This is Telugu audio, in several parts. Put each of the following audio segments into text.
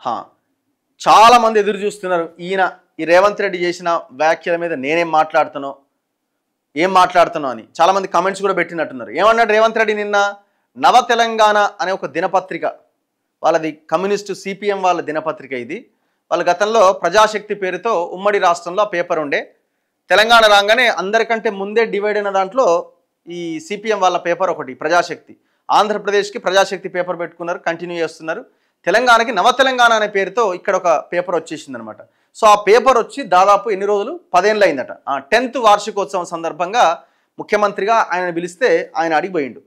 హా, చాలామంది ఎదురు చూస్తున్నారు ఈ రేవంత్ రెడ్డి చేసిన వ్యాఖ్యల మీద నేనేం మాట్లాడుతానో అని చాలామంది కమెంట్స్ కూడా పెట్టినట్టున్నారు. ఏమన్నాడు రేవంత్ రెడ్డి నిన్న? నవ తెలంగాణ అనే ఒక దినపత్రిక, వాళ్ళది కమ్యూనిస్టు సిపిఎం వాళ్ళ దినపత్రిక ఇది. వాళ్ళ గతంలో ప్రజాశక్తి పేరుతో ఉమ్మడి రాష్ట్రంలో ఆ పేపర్ ఉండే. తెలంగాణ రాగానే అందరికంటే ముందే డివైడ్ అయిన దాంట్లో ఈ సిపిఎం వాళ్ళ పేపర్ ఒకటి ప్రజాశక్తి. ఆంధ్రప్రదేశ్కి ప్రజాశక్తి పేపర్ పెట్టుకున్నారు, కంటిన్యూ చేస్తున్నారు. తెలంగాణకి నవ తెలంగాణ అనే పేరుతో ఇక్కడ ఒక పేపర్ వచ్చేసింది అనమాట. సో ఆ పేపర్ వచ్చి దాదాపు ఎన్ని రోజులు? 10 ఏళ్ళు అయిందట. 10th వార్షికోత్సవం సందర్భంగా ముఖ్యమంత్రిగా ఆయన పిలిస్తే ఆయన అడిగిపోయిండు.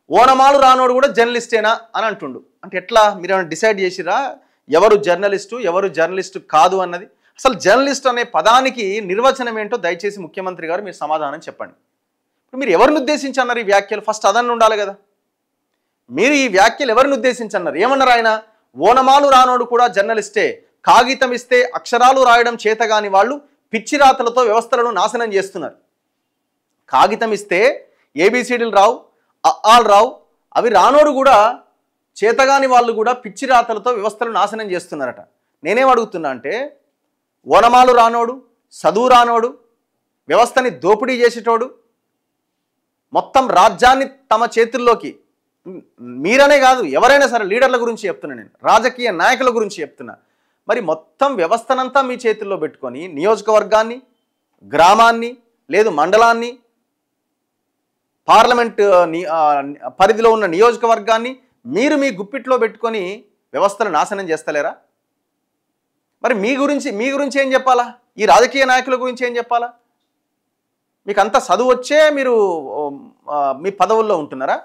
ఓనమాలు రానోడు కూడా జర్నలిస్టేనా అని అంటుండు. అంటే ఎట్లా? మీరు ఏమైనా డిసైడ్ చేసిరా ఎవరు జర్నలిస్టు ఎవరు జర్నలిస్టు కాదు అన్నది? అసలు జర్నలిస్ట్ అనే పదానికి నిర్వచనం ఏంటో దయచేసి ముఖ్యమంత్రి గారు మీరు సమాధానం చెప్పండి. ఇప్పుడు మీరు ఎవరిని ఉద్దేశించి అన్నారు ఈ వ్యాఖ్యలు? ఫస్ట్ అదన్న ఉండాలి కదా. మీరు ఈ వ్యాఖ్యలు ఎవరిని ఉద్దేశించి అన్నారు? ఏమన్నారు ఆయన? ఓనమాలు రానోడు కూడా జర్నలిస్టే, కాగితం ఇస్తే అక్షరాలు రాయడం చేతగాని వాళ్ళు పిచ్చి రాతలతో వ్యవస్థలను నాశనం చేస్తున్నారు. కాగితం ఇస్తే ఏబిసిడీలు రావు, అఆలు రావు, అవి రానోడు కూడా చేతగాని వాళ్ళు కూడా పిచ్చి రాతలతో వ్యవస్థలను నాశనం చేస్తున్నారట. నేనేం అడుగుతున్నా అంటే, ఓనమాలు రానోడు, చదువు రానోడు, వ్యవస్థని దోపిడీ చేసేటోడు, మొత్తం రాజ్యాన్ని తమ చేతుల్లోకి, మీరనే కాదు ఎవరైనా సరే లీడర్ల గురించి చెప్తున్నా, నేను రాజకీయ నాయకుల గురించి చెప్తున్నా, మరి మొత్తం వ్యవస్థనంతా మీ చేతుల్లో పెట్టుకొని నియోజకవర్గాన్ని, గ్రామాన్ని, లేదు మండలాన్ని, పార్లమెంట్ పరిధిలో ఉన్న నియోజకవర్గాన్ని మీరు మీ గుప్పిట్లో పెట్టుకొని వ్యవస్థను నాశనం చేస్తలేరా? మరి మీ గురించి ఏం చెప్పాలా? ఈ రాజకీయ నాయకుల గురించి ఏం చెప్పాలా? మీకు అంత చదువు వచ్చే మీరు మీ పదవుల్లో ఉంటున్నారా?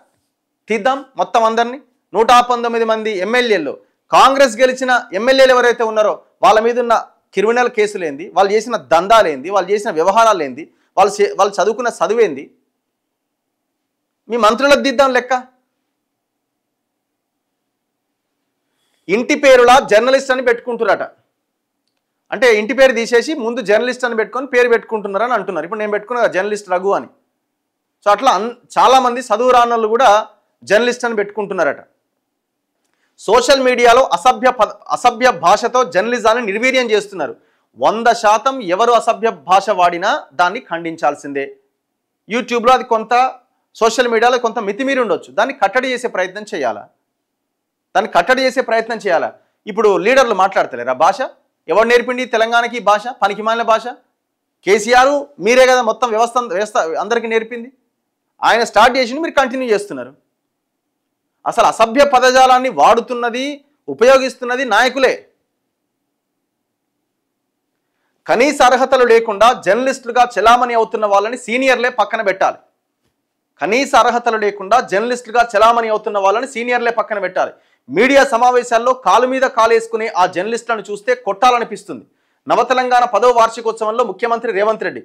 తీద్దాం మొత్తం అందరినీ. 119 మంది ఎమ్మెల్యేలు, కాంగ్రెస్ గెలిచిన ఎమ్మెల్యేలు ఎవరైతే ఉన్నారో వాళ్ళ మీద ఉన్న క్రిమినల్ కేసులేంది, వాళ్ళు చేసిన దందాలేంది, వాళ్ళు చేసిన వ్యవహారాలేంది, వాళ్ళు చదువుకున్న చదువేంది, మీ మంత్రులకు దిద్దాం లెక్క. ఇంటి పేరులా జర్నలిస్ట్ అని పెట్టుకుంటున్నారట. అంటే ఇంటి పేరు తీసేసి ముందు జర్నలిస్ట్ అని పెట్టుకొని పేరు పెట్టుకుంటున్నారని అంటున్నారు. ఇప్పుడు నేను పెట్టుకున్నా జర్నలిస్ట్ రఘు అని. సో అట్లా చాలామంది చదువు రానోళ్ళు కూడా జర్నలిస్ట్ అని పెట్టుకుంటున్నారట. సోషల్ మీడియాలో అసభ్య భాషతో జర్నలిజాన్ని నిర్వీర్యం చేస్తున్నారు. 100% ఎవరు అసభ్య భాష వాడినా దాన్ని ఖండించాల్సిందే. యూట్యూబ్లో అది కొంత, సోషల్ మీడియాలో కొంత మితిమీరి ఉండొచ్చు, దాన్ని కట్టడి చేసే ప్రయత్నం చేయాలా. ఇప్పుడు లీడర్లు మాట్లాడతలేరా భాష? ఎవరు నేర్పిండి తెలంగాణకి భాష? పనికిమాలిన భాష. కేసీఆర్ మీరే కదా మొత్తం వ్యవస్థ అందరికీ నేర్పింది. ఆయన స్టార్ట్ చేసింది, మీరు కంటిన్యూ చేస్తున్నారు. అసలు అసభ్య పదజాలాన్ని వాడుతున్నది, ఉపయోగిస్తున్నది నాయకులే. కనీస అర్హతలు లేకుండా జర్నలిస్టులుగా చెలామణి అవుతున్న వాళ్ళని సీనియర్లే పక్కన పెట్టాలి. మీడియా సమావేశాల్లో కాలు మీద కాలేసుకునే ఆ జర్నలిస్టులను చూస్తే కొట్టాలనిపిస్తుంది. నవ తెలంగాణ 10వ వార్షికోత్సవంలో ముఖ్యమంత్రి రేవంత్ రెడ్డి.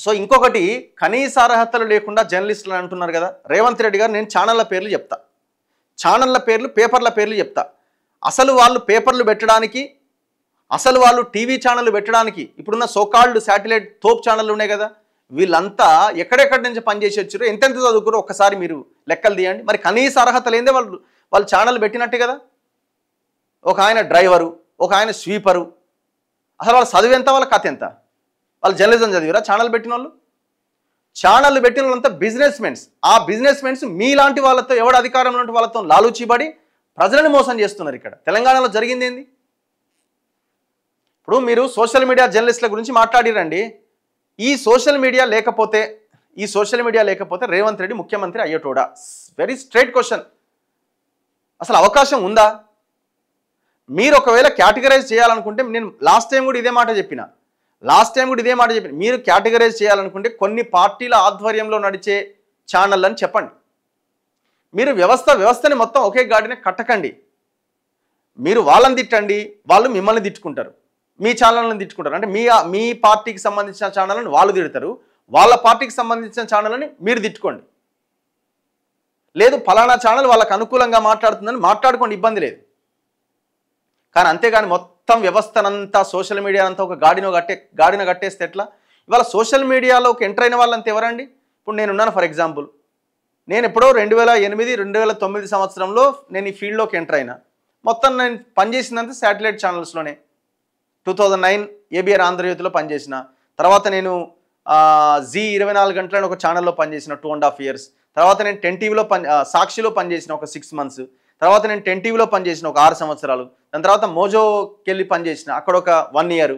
సో ఇంకొకటి, కనీస అర్హతలు లేకుండా జర్నలిస్టులు అంటున్నారు కదా రేవంత్ రెడ్డి గారు. నేను ఛానళ్ళ పేర్లు చెప్తా, పేపర్ల పేర్లు చెప్తా. అసలు వాళ్ళు పేపర్లు పెట్టడానికి, అసలు వాళ్ళు టీవీ ఛానళ్ళు పెట్టడానికి ఇప్పుడున్న సోకాల్డ్ శాటిలైట్ తోప్ ఛానళ్ళు ఉన్నాయి కదా, వీళ్ళంతా ఎక్కడెక్కడి నుంచి పనిచేసి వచ్చారో, ఎంతెంత చదువుకురో ఒక్కసారి మీరు లెక్కలు తీయండి. మరి కనీస అర్హత లేదే వాళ్ళు ఛానల్ పెట్టినట్టే కదా. ఒక ఆయన డ్రైవరు, ఒక ఆయన స్వీపరు, అసలు వాళ్ళ చదువు ఎంత, వాళ్ళ కథ ఎంత? వాళ్ళు జర్నలిజం చదివిరా ఛానల్ పెట్టిన వాళ్ళు? ఛానళ్ళు పెట్టిన వాళ్ళంతా బిజినెస్ మెన్స్. ఆ బిజినెస్ మెన్స్ మీలాంటి వాళ్ళతో, ఎవడు అధికారంలో ఉంటే వాళ్ళతో లాలూచిబడి ప్రజలను మోసం చేస్తున్నారు. ఇక్కడ తెలంగాణలో జరిగింది ఏంది? ఇప్పుడు మీరు సోషల్ మీడియా జర్నలిస్టుల గురించి మాట్లాడిరండి. ఈ సోషల్ మీడియా లేకపోతే రేవంత్ రెడ్డి ముఖ్యమంత్రి అయ్యేటోడా? Very straight question. అసలు అవకాశం ఉందా? మీరు ఒకవేళ కేటగరైజ్ చేయాలనుకుంటే, నేను లాస్ట్ టైం కూడా ఇదే మాట చెప్పిన, మీరు కేటగరైజ్ చేయాలనుకుంటే కొన్ని పార్టీల ఆధ్వర్యంలో నడిచే ఛానల్ అని చెప్పండి. మీరు వ్యవస్థని మొత్తం ఒకే గాడిని కట్టకండి. మీరు వాళ్ళని తిట్టండి, వాళ్ళు మిమ్మల్ని తిట్టుకుంటారు, మీ ఛానళ్ళని తిట్టుకుంటారు. అంటే మీ పార్టీకి సంబంధించిన ఛానళ్ళని వాళ్ళు తిడతారు, వాళ్ళ పార్టీకి సంబంధించిన ఛానళ్ళని మీరు తిట్టుకోండి. లేదు ఫలానా ఛానల్ వాళ్ళకు అనుకూలంగా మాట్లాడుతుందని మాట్లాడుకోండి, ఇబ్బంది లేదు. కానీ అంతేగాని మొత్తం వ్యవస్థనంతా, సోషల్ మీడియా అంతా ఒక గాడిన కట్టేస్తే ఎట్లా? ఇవాళ సోషల్ మీడియాలోకి ఎంటర్ అయిన వాళ్ళంతా ఎవరండి? ఇప్పుడు నేనున్నాను, ఫర్ ఎగ్జాంపుల్ నేను ఎప్పుడో 2008, 2009 సంవత్సరంలో నేను ఈ ఫీల్డ్లోకి ఎంటర్ అయినా. మొత్తం నేను పనిచేసిందంతా శాటిలైట్ ఛానల్స్లోనే. 2009 ఏబిఆర్ ఆంధ్రజ్యోతిలో పనిచేసిన, తర్వాత నేను జీ 24 గంటలని ఒక ఛానల్లో పనిచేసిన 2.5 years. తర్వాత నేను 10 టీవీలో సాక్షిలో పనిచేసిన ఒక 6 months. తర్వాత నేను 10 టీవీలో పనిచేసిన ఒక 6 సంవత్సరాలు. దాని తర్వాత మోజోకి వెళ్ళి పనిచేసిన, అక్కడ ఒక 1 year.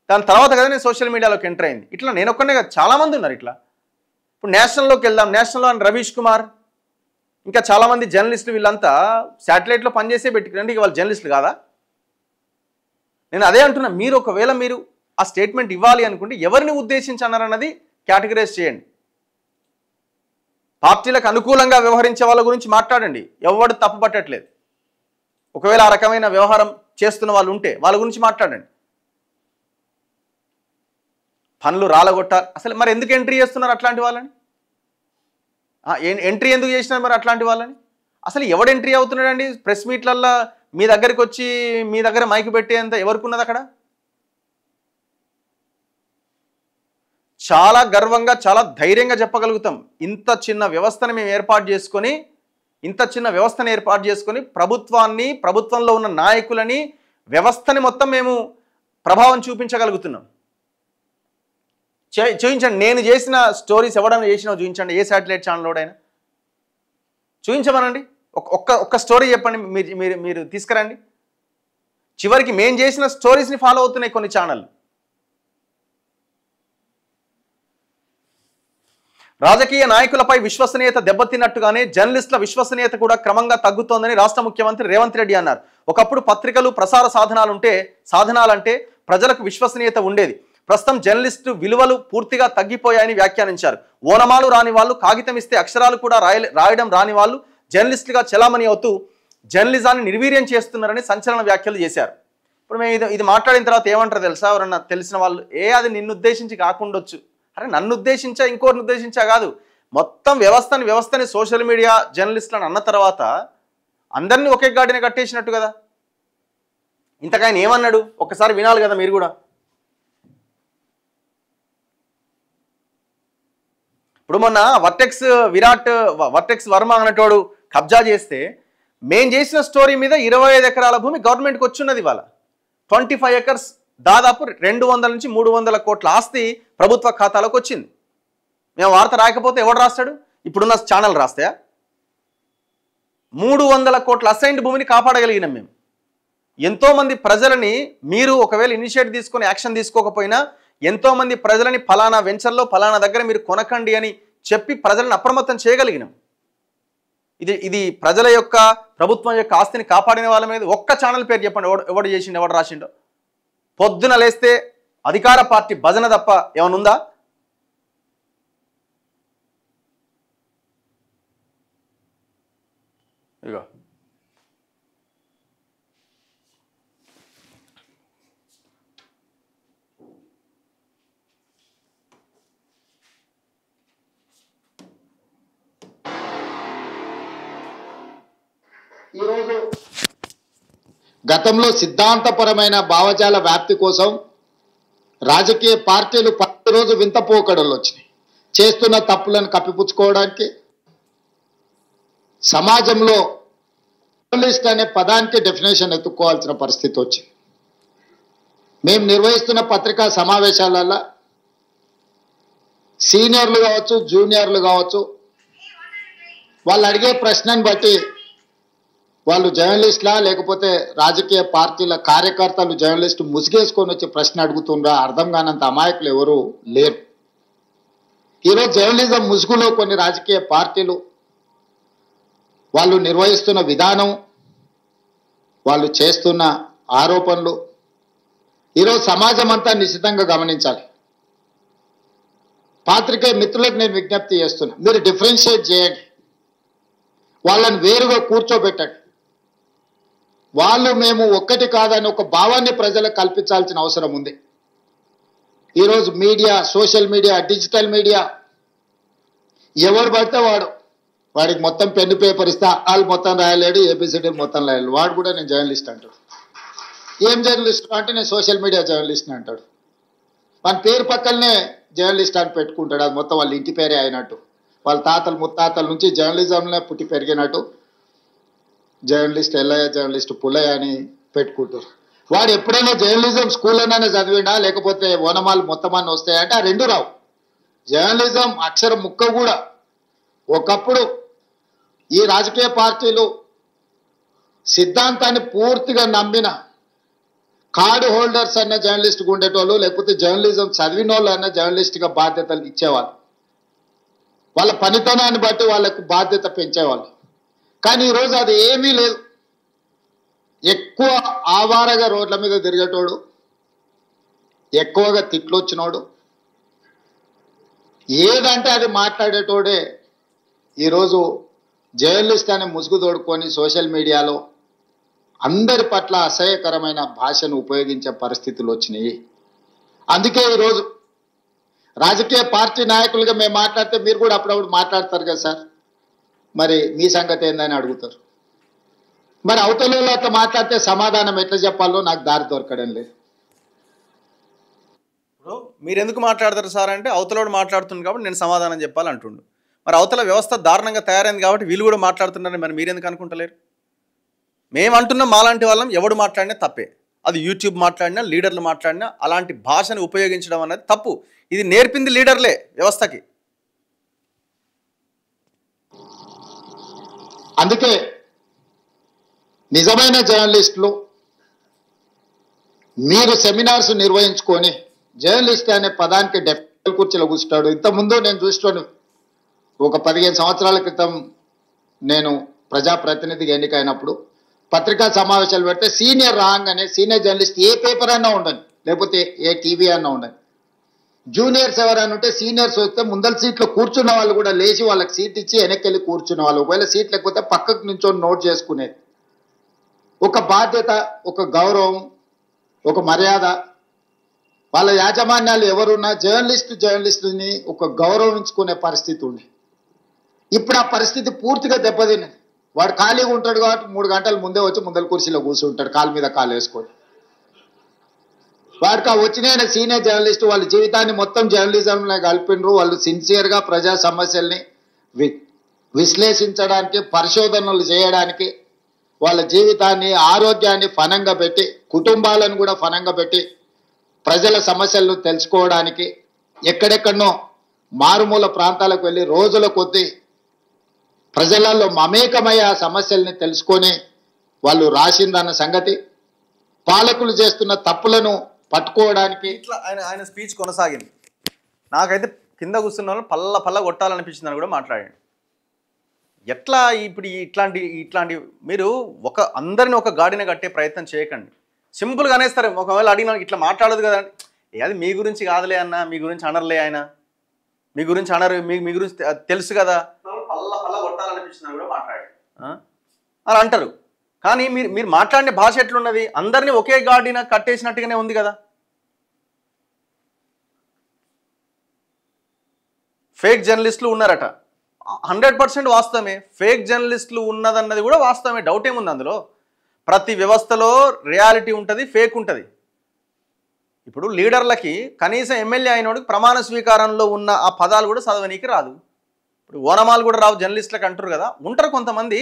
దాని తర్వాత కదా నేను సోషల్ మీడియాలోకి ఎంటర్ అయింది. ఇట్లా నేను ఒక్కనే కాదు, చాలామంది ఉన్నారు ఇట్లా. ఇప్పుడు నేషనల్లోకి వెళ్దాం. నేషనల్లో రవీష్ కుమార్, ఇంకా చాలామంది జర్నలిస్టులు, వీళ్ళంతా శాటిలైట్లో పనిచేసే పెట్టుకురండి, ఇక వాళ్ళు జర్నలిస్టులు కాదా? నేను అదే అంటున్నా. మీరు ఒకవేళ మీరు ఆ స్టేట్మెంట్ ఇవ్వాలి అనుకుంటే ఎవరిని ఉద్దేశించి అన్నారన్నది కేటగరైజ్ చేయండి. పార్టీలకు అనుకూలంగా వ్యవహరించే వాళ్ళ గురించి మాట్లాడండి, ఎవడు తప్పు పట్టట్లేదు. ఒకవేళ ఆ రకమైన వ్యవహారం చేస్తున్న వాళ్ళు ఉంటే వాళ్ళ గురించి మాట్లాడండి. పనులు రాలగొట్టాలి అసలు, మరి ఎందుకు ఎంట్రీ చేస్తున్నారు అట్లాంటి వాళ్ళని? ఎంట్రీ ఎందుకు చేసినారు మరి అట్లాంటి వాళ్ళని? అసలు ఎవడు ఎంట్రీ అవుతున్నాడండి ప్రెస్ మీట్లల్లో? మీ దగ్గరికి వచ్చి మీ దగ్గర మైక్ పెట్టేంత ఎవరికి ఉన్నది అక్కడ? చాలా గర్వంగా, చాలా ధైర్యంగా చెప్పగలుగుతాం, ఇంత చిన్న వ్యవస్థను మేము ఏర్పాటు చేసుకొని ప్రభుత్వాన్ని, ప్రభుత్వంలో ఉన్న నాయకులని, వ్యవస్థని మొత్తం మేము ప్రభావం చూపించగలుగుతున్నాం. చూపించండి. నేను చేసిన స్టోరీస్ ఎవడైనా చేసినా చూపించండి. ఏ శాటిలైట్ ఛానల్లోడైనా చూపించమనండి. ఒక్క స్టోరీ చెప్పండి, మీరు తీసుకురండి. చివరికి మేము చేసిన స్టోరీస్ని ఫాలో అవుతున్నాయి కొన్ని ఛానళ్ళు. రాజకీయ నాయకులపై విశ్వసనీయత దెబ్బతిన్నట్టుగానే జర్నలిస్టుల విశ్వసనీయత కూడా క్రమంగా తగ్గుతోందని రాష్ట్ర ముఖ్యమంత్రి రేవంత్ రెడ్డి అన్నారు. ఒకప్పుడు పత్రికలు, ప్రసార సాధనాలంటే ప్రజలకు విశ్వసనీయత ఉండేది. ప్రస్తుతం జర్నలిస్టు విలువలు పూర్తిగా తగ్గిపోయాయని వ్యాఖ్యానించారు. ఓనమాలు రాని వాళ్ళు, కాగితం ఇస్తే అక్షరాలు కూడా రాయడం రాని వాళ్ళు జర్నలిస్టులుగా చెలామణి అవుతూ జర్నలిజాన్ని నిర్వీర్యం చేస్తున్నారని సంచలన వ్యాఖ్యలు చేశారు. ఇప్పుడు మేము ఇది మాట్లాడిన తర్వాత ఏమంటారు తెలుసా? ఎవరన్నా తెలిసిన వాళ్ళు, అది నిన్ను ఉద్దేశించి కాకుండొచ్చు. అరే నన్ను ఉద్దేశించా, ఇంకోరిని ఉద్దేశించా కాదు, మొత్తం వ్యవస్థని సోషల్ మీడియా జర్నలిస్టులను అన్న తర్వాత అందరినీ ఒకే గాడిని కట్టేసినట్టు కదా. ఇంతకాయన ఏమన్నాడు ఒక్కసారి వినాలి కదా మీరు కూడా. ఇప్పుడు మొన్న వర్టెక్స్ వర్మ అన్నటోడు కబ్జా చేస్తే, మేం చేసిన స్టోరీ మీద 25 ఎకరాల భూమి గవర్నమెంట్కి వచ్చిన్నది. ఇవాళ 25 acres, దాదాపు 200 నుంచి 300 కోట్ల ఆస్తి ప్రభుత్వ ఖాతాలోకి వచ్చింది. మేము వార్త రాయకపోతే ఎవడు రాస్తాడు? ఇప్పుడున్న ఛానల్ రాస్తాయా? 300 కోట్ల అసైన్డ్ భూమిని కాపాడగలిగినాం మేము. ఎంతోమంది ప్రజలని, మీరు ఒకవేళ ఇనిషియేటివ్ తీసుకొని యాక్షన్ తీసుకోకపోయినా ఎంతోమంది ప్రజలని ఫలానా వెంచర్లో ఫలానా దగ్గర మీరు కొనకండి అని చెప్పి ప్రజలను అప్రమత్తం చేయగలిగినాం. ఇది ప్రజల యొక్క, ప్రభుత్వం యొక్క ఆస్తిని కాపాడిన వాళ్ళ మీద ఒక్క ఛానల్ పేరు చెప్పండి, ఎవడు చేసిండు, ఎవడు రాసిండో. పొద్దున లేస్తే అధికార పార్టీ భజన తప్ప ఏమనుందా? ఇగో ఈరోజు గతంలో సిద్ధాంతపరమైన భావజాల వ్యాప్తి కోసం రాజకీయ పార్టీలు ప్రతిరోజు వింత పోకడలు వచ్చినాయి. చేస్తున్న తప్పులను కప్పిపుచ్చుకోవడానికి సమాజంలో జర్నలిస్ట్ అనే పదానికి డెఫినేషన్ ఎత్తుక్కోవాల్సిన పరిస్థితి వచ్చింది. మేము నిర్వహిస్తున్న పత్రికా సమావేశాలలో సీనియర్లు కావచ్చు, జూనియర్లు కావచ్చు, వాళ్ళు అడిగే ప్రశ్నను బట్టి వాళ్ళు జర్నలిస్టులా లేకపోతే రాజకీయ పార్టీల కార్యకర్తలు జర్నలిస్టు ముసుగేసుకొని వచ్చి ప్రశ్న అడుగుతుండ్రా అర్థం కానంత అమాయకులు ఎవరు లేరు. ఈరోజు జర్నలిజం ముసుగులో కొన్ని రాజకీయ పార్టీలు వాళ్ళు నిర్వహిస్తున్న విధానం, వాళ్ళు చేస్తున్న ఆరోపణలు ఈరోజు సమాజం అంతా నిశ్చితంగా గమనించాలి. పాత్రికేయ మిత్రులకు నేను విజ్ఞప్తి చేస్తున్నా, మీరు డిఫరెన్షియేట్ చేయండి, వాళ్ళని వేరుగా కూర్చోబెట్టండి. వాళ్ళు మేము ఒక్కటి కాదని ఒక భావాన్ని ప్రజలకు కల్పించాల్సిన అవసరం ఉంది. ఈరోజు media, social media, digital media, ఎవరు పడితే వాడికి మొత్తం పెన్ను పేపర్ ఇస్తా వాళ్ళు మొత్తం రాయలేడు, ఏబిసిడి మొత్తం రాయలేడు, వాడు కూడా నేను జర్నలిస్ట్ అంటాడు. ఏం జర్నలిస్ట్ అంటే నేను సోషల్ మీడియా జర్నలిస్ట్ని అంటాడు. మన పేరు పక్కనే జర్నలిస్ట్ అని పెట్టుకుంటాడు. అది మొత్తం వాళ్ళ ఇంటి పేరే అయినట్టు, వాళ్ళ తాతలు ముత్తాతల నుంచి జర్నలిజంలో పుట్టి పెరిగినట్టు జర్నలిస్ట్ ఎల్లయ్య, జర్నలిస్ట్ పుల్లయ్య అని పెట్టుకుంటారు. వాడు ఎప్పుడైనా జర్నలిజం స్కూల్లోనే చదివిండా, లేకపోతే ఓనమాలు మొత్తమాన్ని వస్తాయంటే ఆ రెండు రావు. జర్నలిజం అక్షరం ముక్క కూడా. ఒకప్పుడు ఈ రాజకీయ పార్టీలు సిద్ధాంతాన్ని పూర్తిగా నమ్మిన కార్డు హోల్డర్స్ అన్న జర్నలిస్ట్గా ఉండేటోళ్ళు, లేకపోతే జర్నలిజం చదివిన వాళ్ళు అన్న జర్నలిస్ట్గా బాధ్యతలు ఇచ్చేవాళ్ళు. వాళ్ళ పనితనాన్ని బట్టి వాళ్ళకు బాధ్యత పెంచేవాళ్ళు. కానీ ఈరోజు అది ఏమీ లేదు. ఎక్కువ ఆవారగా రోడ్ల మీద తిరిగేటోడు, ఎక్కువగా తిట్లు వచ్చినోడు, ఏదంటే అది మాట్లాడేటోడే ఈరోజు జర్నలిస్ట్ అనే ముసుగు తోడుకొని సోషల్ మీడియాలో అందరి పట్ల అసహ్యకరమైన భాషను ఉపయోగించే పరిస్థితులు వచ్చినాయి. అందుకే ఈరోజు రాజకీయ పార్టీ నాయకులుగా మేము మాట్లాడితే మీరు కూడా అప్పుడప్పుడు మాట్లాడతారు కదా సార్, మరి మీ సంగతి ఏందని అడుగుతారు. మరి అవతలలో అట్లా మాట్లాడితే సమాధానం ఎట్లా చెప్పాలో నాకు దారి దొరకడం లేదు. మీరు ఎందుకు మాట్లాడతారు సార్ అంటే అవతలోడు మాట్లాడుతుంది కాబట్టి నేను సమాధానం చెప్పాలంటుండు. మరి అవతల వ్యవస్థ దారుణంగా తయారైంది కాబట్టి వీళ్ళు కూడా మాట్లాడుతున్నారని మరి మీరెందుకు అనుకుంటలేరు? మేము అంటున్నాం మాలాంటి వాళ్ళం ఎవడు మాట్లాడినా తప్పే. అది యూట్యూబ్ మాట్లాడినా, లీడర్లు మాట్లాడినా అలాంటి భాషను ఉపయోగించడం అనేది తప్పు. ఇది నేర్పింది లీడర్లే వ్యవస్థకి. అందుకే నిజమైన జర్నలిస్టులు మీరు సెమినార్స్ నిర్వహించుకొని జర్నలిస్ట్ అనే పదానికి డెఫ్ట్ కుర్చీలో కూర్చుంటాడు. ఇంతకుముందు నేను చూస్తాను, ఒక 15 సంవత్సరాల క్రితం నేను ప్రజాప్రతినిధిగా ఎన్నికైనప్పుడు పత్రికా సమావేశాలు పెడితే సీనియర్ రాగానే సీనియర్ జర్నలిస్ట్ ఏ పేపర్ అన్నా ఉండని, లేకపోతే ఏ టీవీ అన్నా ఉండని, జూనియర్స్ ఎవరైనా ఉంటే సీనియర్స్ వస్తే ముందల సీట్లో కూర్చున్న వాళ్ళు కూడా లేచి వాళ్ళకి సీట్ ఇచ్చి వెనక్కి కూర్చున్న వాళ్ళు, ఒకవేళ సీట్ లేకపోతే పక్కకు నుంచొని నోట్ చేసుకునేది. ఒక బాధ్యత, ఒక గౌరవం, ఒక మర్యాద. వాళ్ళ యాజమాన్యాలు ఎవరున్నా జర్నలిస్టుని ఒక గౌరవించుకునే పరిస్థితి ఉంది. ఇప్పుడు ఆ పరిస్థితి పూర్తిగా దెబ్బతిన్నది. వాడు ఖాళీగా ఉంటాడు కాబట్టి 3 గంటల ముందే వచ్చి ముందల కుర్చీలో కూర్చుంటాడు, కాలు మీద కాలు వేసుకొని. వాడికి వచ్చిన సీనియర్ జర్నలిస్ట్ వాళ్ళ జీవితాన్ని మొత్తం జర్నలిజంలో కలిపినరు. వాళ్ళు సిన్సియర్గా ప్రజా సమస్యల్ని విశ్లేషించడానికి, పరిశోధనలు చేయడానికి, వాళ్ళ జీవితాన్ని, ఆరోగ్యాన్ని ఫనంగా పెట్టి, కుటుంబాలను కూడా ఫనంగా పెట్టి ప్రజల సమస్యలను తెలుసుకోవడానికి ఎక్కడెక్కడనో మారుమూల ప్రాంతాలకు వెళ్ళి రోజుల కొద్దీ ప్రజలలో మమేకమయ్యే ఆ సమస్యల్ని తెలుసుకొని వాళ్ళు రాసిందన్న సంగతి, పాలకులు చేస్తున్న తప్పులను పట్టుకోవడానికి ఇట్లా ఆయన స్పీచ్ కొనసాగింది. నాకైతే కింద కూర్చున్న వాళ్ళు పల్ల కొట్టాలనిపించిందని కూడా మాట్లాడాడు. ఎట్లా ఇప్పుడు ఇట్లాంటి మీరు అందరిని ఒక గాడిన కట్టే ప్రయత్నం చేయకండి. సింపుల్గా అనేస్తారు. ఒకవేళ అడిగిన ఇట్లా మాట్లాడదు కదా, అది మీ గురించి కాదులే అన్న, మీ గురించి అనర్లే ఆయన, మీ గురించి అనరు, మీ గురించి తెలుసు కదా, పల్ల కొట్టాలనిపించిందని కూడా మాట్లాడాడు అలా అంటారు. కానీ మీరు మాట్లాడిన భాష ఎట్లున్నది? అందరినీ ఒకే గాడిన కట్టేసినట్టుగానే ఉంది కదా. ఫేక్ జర్నలిస్టులు ఉన్నారట, 100% వాస్తవమే. ఫేక్ జర్నలిస్టులు ఉన్నదన్నది కూడా వాస్తవమే, డౌట్ ఏముంది అందులో? ప్రతి వ్యవస్థలో రియాలిటీ ఉంటుంది, ఫేక్ ఉంటుంది. ఇప్పుడు లీడర్లకి కనీసం ఎమ్మెల్యే అయినోడికి ప్రమాణ స్వీకారంలో ఉన్న ఆ పదాలు కూడా చదవనీకి రాదు. ఇప్పుడు ఓనమాలు కూడా రావు జర్నలిస్టులకు అంటారు కదా. ఉంటారు కొంతమంది,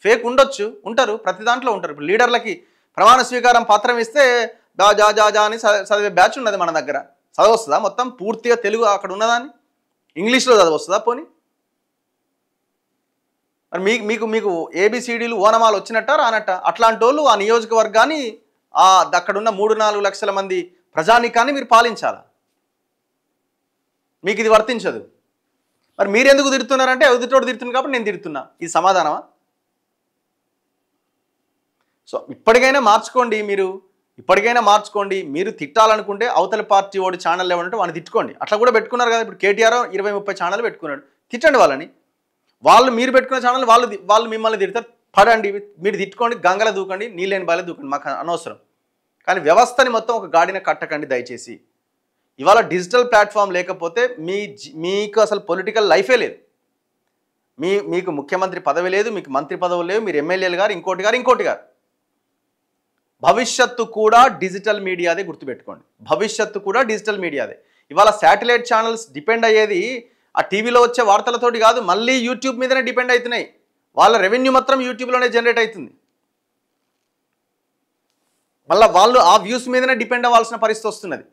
ఫేక్ ఉండొచ్చు, ఉంటారు, ప్రతి దాంట్లో ఉంటారు. ఇప్పుడు లీడర్లకి ప్రమాణ స్వీకారం పత్రం ఇస్తే జా అని చదివే బ్యాచ్ ఉన్నది మన దగ్గర. చదవస్తుందా మొత్తం పూర్తిగా తెలుగు అక్కడ ఉన్నదాన్ని? ఇంగ్లీష్లో చదవస్తుందా పోనీ? మరి మీకు ఏబిసిడీలు ఓనమాలు వచ్చినట్ట రానట్ట? అట్లాంటి వాళ్ళు ఆ నియోజకవర్గాన్ని, అక్కడున్న 3-4 లక్షల మంది ప్రజానీకాన్ని మీరు పాలించాలా? మీకు ఇది వర్తించదు. మరి మీరెందుకు తిడుతున్నారంటే ఎదుటోడు తిడుతుంది కాబట్టి నేను తిడుతున్నా. ఇది సమాధానమా? సో ఇప్పటికైనా మార్చుకోండి. మీరు తిట్టాలనుకుంటే అవతల పార్టీ వాడి ఛానల్ ఏమంటే వాడిని తిట్టుకోండి. అట్లా కూడా పెట్టుకున్నారు కదా. ఇప్పుడు కేటీఆర్ 20-30 ఛానల్ పెట్టుకున్నాడు, తిట్టండి వాళ్ళని. వాళ్ళు మీరు పెట్టుకున్న ఛానల్ వాళ్ళు మిమ్మల్ని తిడతారు, పడండి, మీరు తిట్టుకోండి, గంగల దూకండి, నీళ్ళని బాలే దూకండి, మాకు అనవసరం. కానీ వ్యవస్థని మొత్తం ఒక గాడిన కట్టకండి దయచేసి. ఇవాళ డిజిటల్ ప్లాట్ఫామ్ లేకపోతే మీకు అసలు పొలిటికల్ లైఫే లేదు. మీకు ముఖ్యమంత్రి పదవి లేదు, మీకు మంత్రి పదవులు లేవు, మీరు ఎమ్మెల్యేలు గారు, ఇంకోటి గారు. భవిష్యత్తు కూడా డిజిటల్ మీడియాదే, గుర్తుపెట్టుకోండి. భవిష్యత్తు కూడా డిజిటల్ మీడియాదే. ఇవాళ శాటిలైట్ ఛానల్స్ డిపెండ్ అయ్యేది ఆ టీవీలో వచ్చే వార్తలతోటి కాదు, మళ్ళీ యూట్యూబ్ మీదనే డిపెండ్ అవుతున్నాయి. వాళ్ళ రెవెన్యూ మాత్రం యూట్యూబ్లోనే జనరేట్ అవుతుంది. మళ్ళీ వాళ్ళు ఆ వ్యూస్ మీదనే డిపెండ్ అవ్వాల్సిన పరిస్థితి వస్తున్నది.